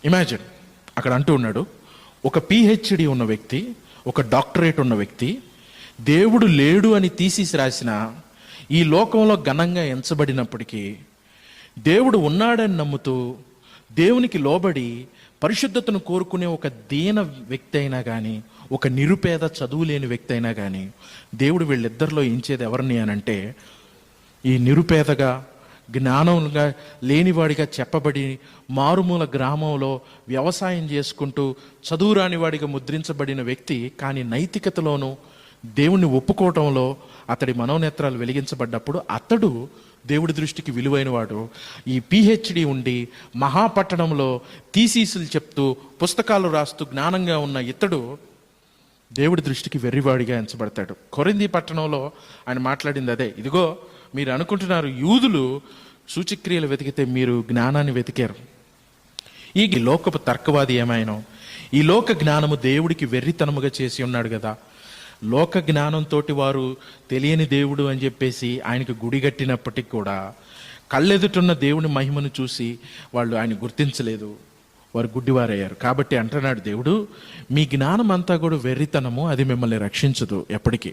Imagine, అక్కడ అంటూ ఉన్నాడు, ఒక పిహెచ్డి ఉన్న వ్యక్తి, ఒక డాక్టరేట్ ఉన్న వ్యక్తి, దేవుడు లేడు అని తీసేసి రాసిన ఈ లోకంలో ఘనంగా ఎంచబడినప్పటికీ దేవుడు ఉన్నాడని నమ్ముతూ దేవునికి లోబడి పరిశుద్ధతను కోరుకునే ఒక దీన వ్యక్తి అయినా కానీ, ఒక నిరుపేద చదువు లేని వ్యక్తి అయినా కానీ, దేవుడు వీళ్ళిద్దరిలో ఎంచేది ఎవరిని అనంటే, ఈ నిరుపేదగా జ్ఞానంగా లేనివాడిగా చెప్పబడి మారుమూల గ్రామంలో వ్యవసాయం చేసుకుంటూ చదువు రానివాడిగా ముద్రించబడిన వ్యక్తి, కానీ నైతికతలోనూ దేవుణ్ణి ఒప్పుకోవటంలో అతడి మనోనేత్రాలు వెలిగించబడ్డప్పుడు అతడు దేవుడి దృష్టికి విలువైనవాడు. ఈ పిహెచ్డి ఉండి మహాపట్టణంలో థీసిస్లు చెప్తూ పుస్తకాలు రాస్తూ జ్ఞానంగా ఉన్న ఇతడు దేవుడి దృష్టికి వెర్రివాడిగా ఎంచబడతాడు. కొరింథీ పట్టణంలో ఆయన మాట్లాడింది అదే. ఇదిగో, మీరు అనుకుంటున్నారు యూదులు సూచక్రియలు వెతికితే మీరు జ్ఞానాన్ని వెతికారు. ఈ లోకపు తర్కవాది ఏమైనా ఈ లోక జ్ఞానము దేవుడికి వెర్రితనముగా చేసి ఉన్నాడు కదా. లోక జ్ఞానంతో వారు తెలియని దేవుడు అని చెప్పేసి ఆయనకు గుడి కట్టినప్పటికి కూడా కళ్ళెదుటున్న దేవుని మహిమను చూసి వాళ్ళు ఆయన గుర్తించలేదు, వారు గుడ్డివారయ్యారు. కాబట్టి అంటున్నాడు దేవుడు, మీ జ్ఞానం అంతా కూడా వెర్రితనము, అది మిమ్మల్ని రక్షించదు ఎప్పటికీ.